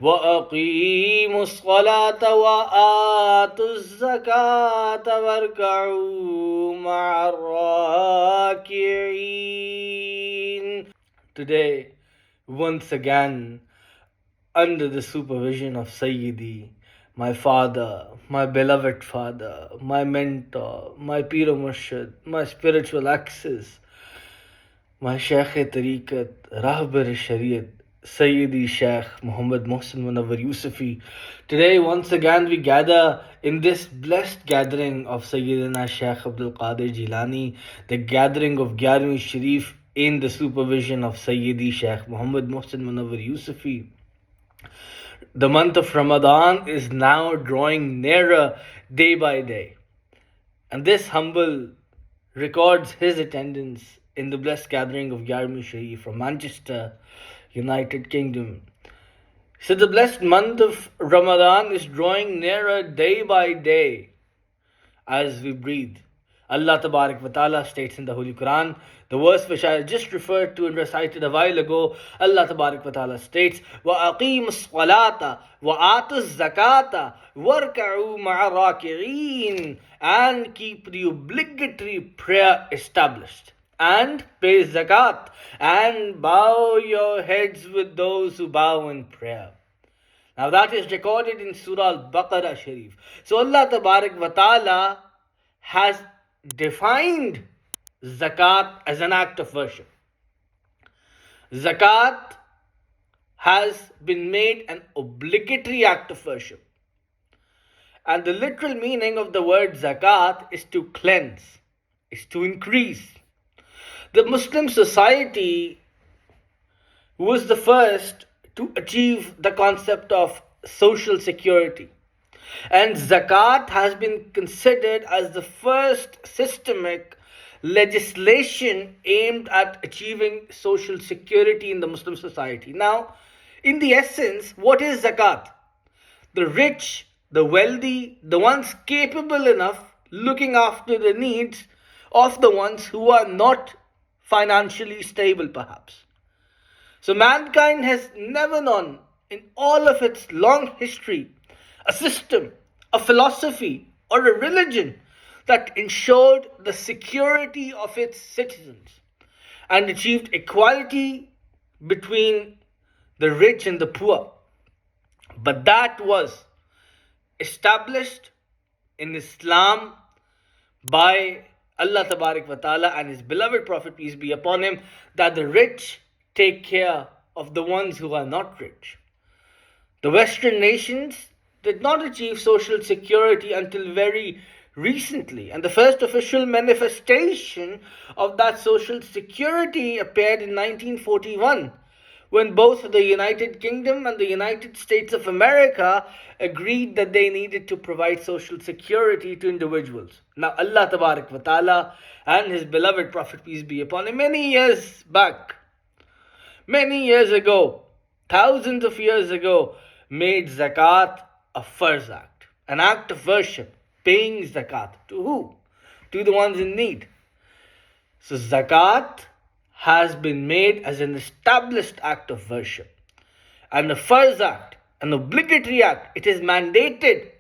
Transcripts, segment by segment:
وَأَقِيمُوا الصَّلَاةَ وَآتُوا الزَّكَاةَ وَارْكَعُوا مَعَ الرَّاكِعِينَ. Today, once again, under the supervision of Sayyidi, my father, my beloved father, my mentor, my Pir Murshid, my spiritual axis, my Shaykh Tariqat, Rahbar Shariat, Sayyidi Shaykh Ahmad Mohsin Yusufi. Today, once again, we gather in this blessed gathering of Sayyidina Shaykh Abdul Qadir Jilani, the gathering of Geyarveen Sharif in the supervision of Sayyidi Shaykh Ahmad Mohsin Yusufi. The month of Ramadan is now drawing nearer day by day. And this humble records his attendance in the blessed gathering of Geyarveen Sharif from Manchester, United Kingdom. So the blessed month of Ramadan is drawing nearer day by day as we breathe. Allah Tabarak wa Ta'ala states in the Holy Quran, the verse which I just referred to and recited a while ago, Allah Tabarak wa Ta'ala states, وَأَقِيمُوا الصَّلَاةَ وَآتُوا الزَّكَاةَ وَارْكَعُوا مَعَ الرَّاكِعِينَ, and keep the obligatory prayer established, and pay zakat, and bow your heads with those who bow in prayer. Now that is recorded in Surah Al-Baqarah Sharif. So Allah Tabarak wa Ta'ala has defined zakat as an act of worship. Zakat has been made an obligatory act of worship. And the literal meaning of the word zakat is to cleanse, is to increase. The Muslim society was the first to achieve the concept of social security. And zakat has been considered as the first systemic legislation aimed at achieving social security in the Muslim society. Now, in the essence, what is zakat? The rich, the wealthy, the ones capable enough looking after the needs of the ones who are not financially stable, perhaps. So mankind has never known in all of its long history a system, a philosophy, or a religion that ensured the security of its citizens and achieved equality between the rich and the poor. But that was established in Islam by Allah Tabarak wa Ta'ala and His beloved Prophet, peace be upon him, that the rich take care of the ones who are not rich. The Western nations did not achieve social security until very recently, and the first official manifestation of that social security appeared in 1941, when both the United Kingdom and the United States of America agreed that they needed to provide social security to individuals. Now Allah Tabarak wa Ta'ala and His beloved Prophet, peace be upon him, many years back, many years ago, thousands of years ago, made zakat a farz act, an act of worship, paying zakat. To who? To the ones in need. So zakat has been made as an established act of worship, and a farz act, an obligatory act. It is mandated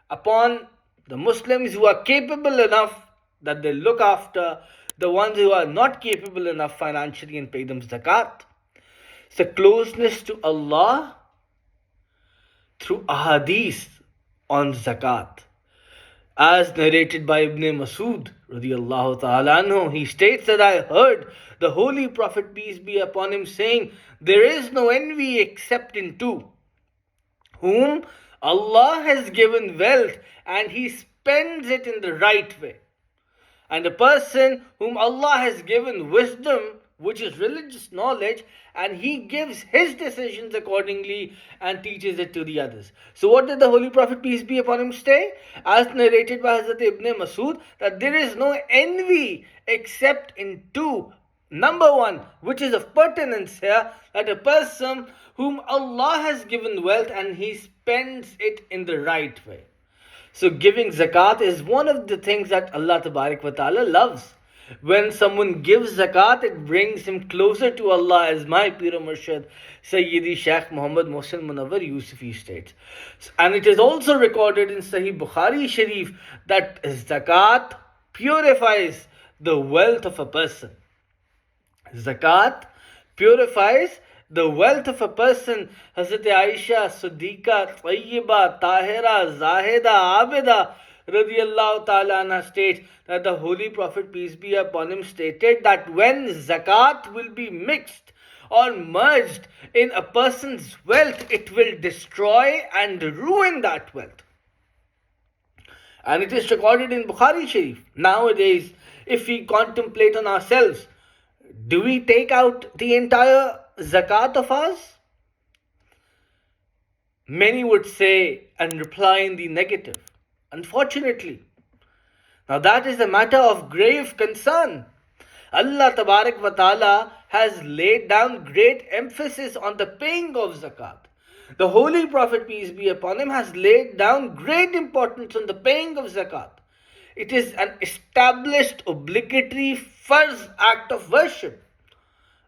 upon the Muslims who are capable enough that they look after the ones who are not capable enough financially and pay them zakat. So closeness to Allah through ahadith on zakat. As narrated by Ibn Masud radiyallahu ta'ala anhu, he states that I heard the Holy Prophet, peace be upon him, saying, there is no envy except in two, whom Allah has given wealth and he spends it in the right way, and a person whom Allah has given wisdom, which is religious knowledge, and he gives his decisions accordingly and teaches it to the others. So what did the Holy Prophet, peace be upon him, say? As narrated by Hazrat Ibn Masud, that there is no envy except in two. Number one, which is of pertinence here, that a person whom Allah has given wealth and he spends it in the right way. So giving zakat is one of the things that Allah Tabarak wa Ta'ala loves. When someone gives zakat, it brings him closer to Allah, as my Pir Murshid Sayyidi Shaykh Ahmad Mohsin Munawwar Yusufi states. And it is also recorded in Sahih Bukhari Sharif that zakat purifies the wealth of a person. Zakat purifies the wealth of a person. Hazrat Aisha, Siddiqa, Tayyiba, Tahira, Zahida, Abida radiyallahu ta'ala anha states that the Holy Prophet, peace be upon him, stated that when zakat will be mixed or merged in a person's wealth, it will destroy and ruin that wealth. And it is recorded in Bukhari Sharif. Nowadays, if we contemplate on ourselves, do we take out the entire zakat of ours? Many would say and reply in the negative. Unfortunately. Now that is a matter of grave concern. Allah Tabarak wa Ta'ala has laid down great emphasis on the paying of zakat. The Holy Prophet, peace be upon him, has laid down great importance on the paying of zakat. It is an established obligatory farz act of worship.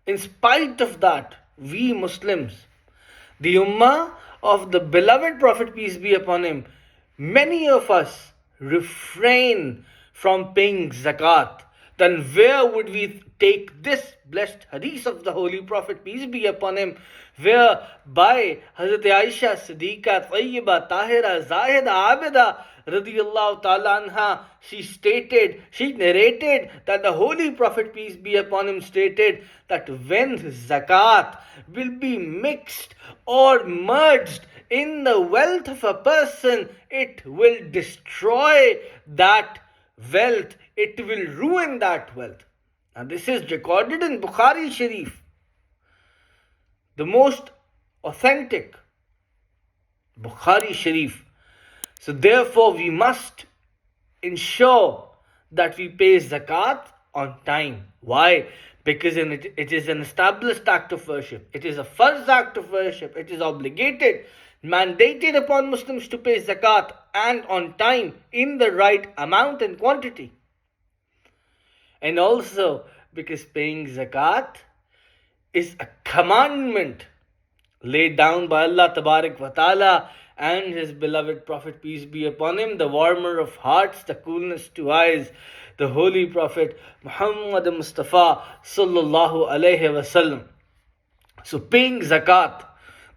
In spite of that, we Muslims, the Ummah of the beloved Prophet, peace be upon him, many of us refrain from paying zakat. Then where would we take this blessed hadith of the Holy Prophet, peace be upon him, whereby Hazrat Aisha, Siddiqa, Tayyiba, Tahira, Zahida, Abida radiyallahu ta'ala anha, she narrated that the Holy Prophet, peace be upon him, stated that when zakat will be mixed or merged in the wealth of a person, it will destroy that wealth, it will ruin that wealth. And this is recorded in Bukhari Sharif, the most authentic Bukhari Sharif. So therefore we must ensure that we pay zakat on time. Why? Because it is an established act of worship. It is a farz act of worship. It is obligated, mandated upon Muslims to pay zakat, and on time, in the right amount and quantity. And also because paying zakat is a commandment laid down by Allah Tabarak wa Ta'ala and His beloved Prophet, peace be upon him, the warmer of hearts, the coolness to eyes, the Holy Prophet Muhammad Mustafa Sallallahu Alaihi Wasallam. So paying zakat,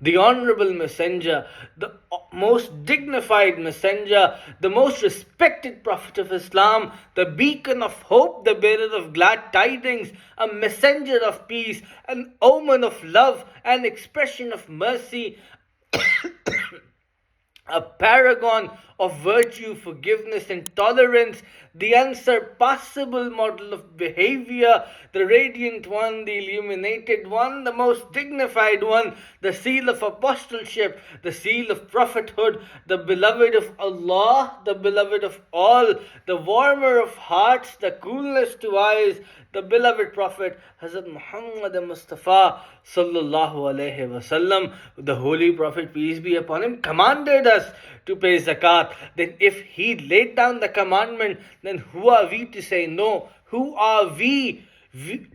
the honorable messenger, the most dignified messenger, the most respected prophet of Islam, the beacon of hope, the bearer of glad tidings, a messenger of peace, an omen of love, an expression of mercy, a paragon of virtue, forgiveness, and tolerance, the unsurpassable model of behavior, the radiant one, the illuminated one, the most dignified one, the seal of apostleship, the seal of prophethood, the beloved of Allah, the beloved of all, the warmer of hearts, the coolness to eyes, the beloved Prophet Hazrat Muhammad Mustafa Sallallahu Alaihi Wasallam, the Holy Prophet, peace be upon him, commanded us to pay zakat. Then if he laid down the commandment, then who are we to say no? Who are we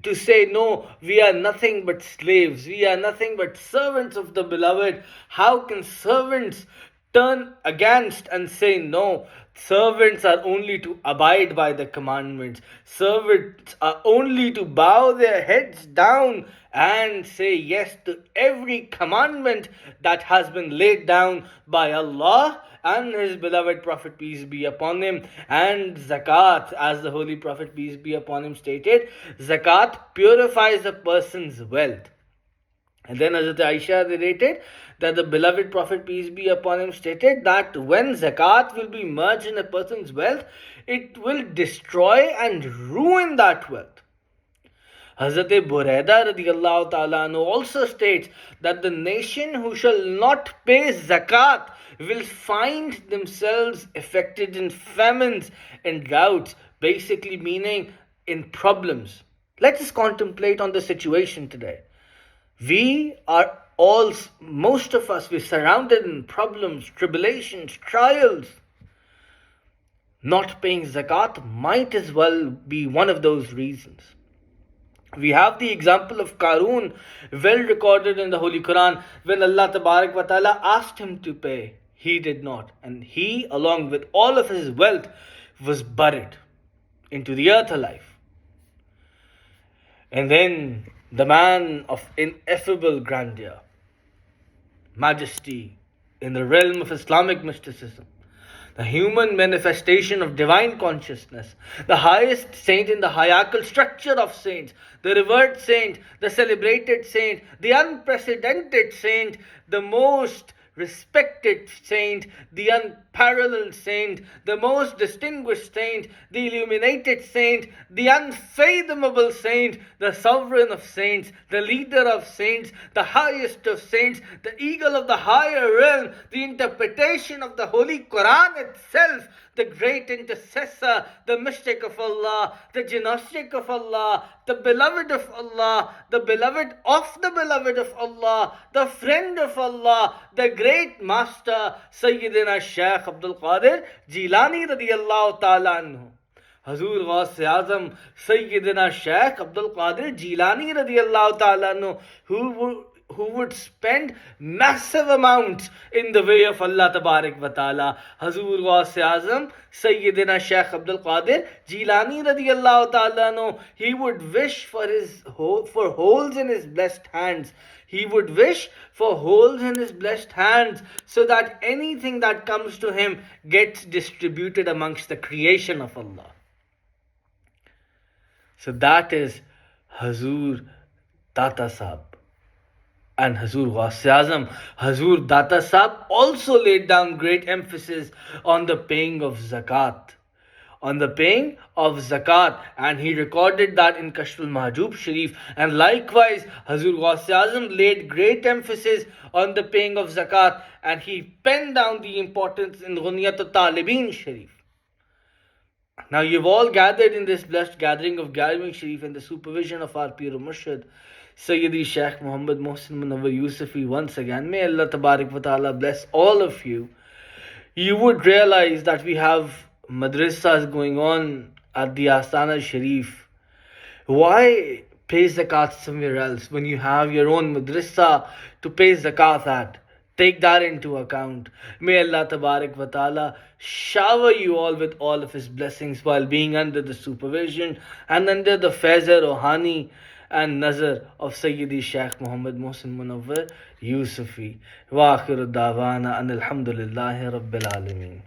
to say no? We are nothing but slaves. We are nothing but servants of the beloved. How can servants turn against and say no? Servants are only to abide by the commandments. Servants are only to bow their heads down and say yes to every commandment that has been laid down by Allah and His beloved Prophet, peace be upon him. And zakat, as the Holy Prophet, peace be upon him, stated, zakat purifies a person's wealth. And then Hazrat Aisha narrated that the beloved Prophet, peace be upon him, stated that when zakat will be merged in a person's wealth, it will destroy and ruin that wealth. Hazrat Buraida radiyallahu ta'ala anhu also states that the nation who shall not pay zakat will find themselves affected in famines and droughts, basically meaning in problems. Let us contemplate on the situation today. Most of us, we're surrounded in problems, tribulations, trials. not paying zakat might as well be one of those reasons. We have the example of Qarun, well recorded in the Holy Quran, when Allah Tabarak wa Ta'ala asked him to pay. He did not. And he, along with all of his wealth, was buried into the earth alive. And then the man of ineffable grandeur, majesty in the realm of Islamic mysticism, the human manifestation of divine consciousness, the highest saint in the hierarchical structure of saints, the revered saint, the celebrated saint, the unprecedented saint, the most respected saint, the unparalleled saint, the most distinguished saint, the illuminated saint, the unfathomable saint, the sovereign of saints, the leader of saints, the highest of saints, the eagle of the higher realm, the interpretation of the Holy Quran itself, the great intercessor, the mystic of Allah, the gnostic of Allah, the beloved of Allah, the beloved of the beloved of Allah, the friend of Allah, the great master, Sayyidina Shaykh Abdul Qadir Jilani radiyallahu ta'ala anhu. Hazur Ghaus-e-Azam Sayyidina Shaykh Abdul Qadir Jilani radiyallahu ta'ala anhu, who would spend massive amounts in the way of Allah Tabarak wa Ta'ala. Hazur Ghaus-e-Azam Sayyidina Shaykh Abdul Qadir Jilani radiyallahu ta'ala anhu, he would wish for holes in his blessed hands. He would wish for holes in his blessed hands so that anything that comes to him gets distributed amongst the creation of Allah. So that is Hazur Data Sahab. And Hazur Ghaus-e-Azam, Hazur Data Sahab also laid down great emphasis on the paying of zakat. On the paying of zakat, and he recorded that in Kashful Mahjub Sharif. And likewise, Hazur Ghaus-e-Azam laid great emphasis on the paying of zakat, and he penned down the importance in Ghunyat al-Talibin Sharif. Now you've all gathered in this blessed gathering of Geyarveen Sharif in the supervision of our Pir Murshid, Sayyidi Shaykh Ahmad Mohsin Mohsini once again. May Allah Tabarak wa Ta'ala bless all of you. You would realize that we have madrasas going on at the Astana Sharif. Why pay zakat somewhere else when you have your own madrasa to pay zakat at? Take that into account. May Allah Tabarak wa Ta'ala shower you all with all of His blessings while being under the supervision and under the faiz-e rohani and nazar of Sayyidi Shaykh Ahmad Mohsin Yusufi. Wa akhiru da'wana and alhamdulillahi rabbil alameen.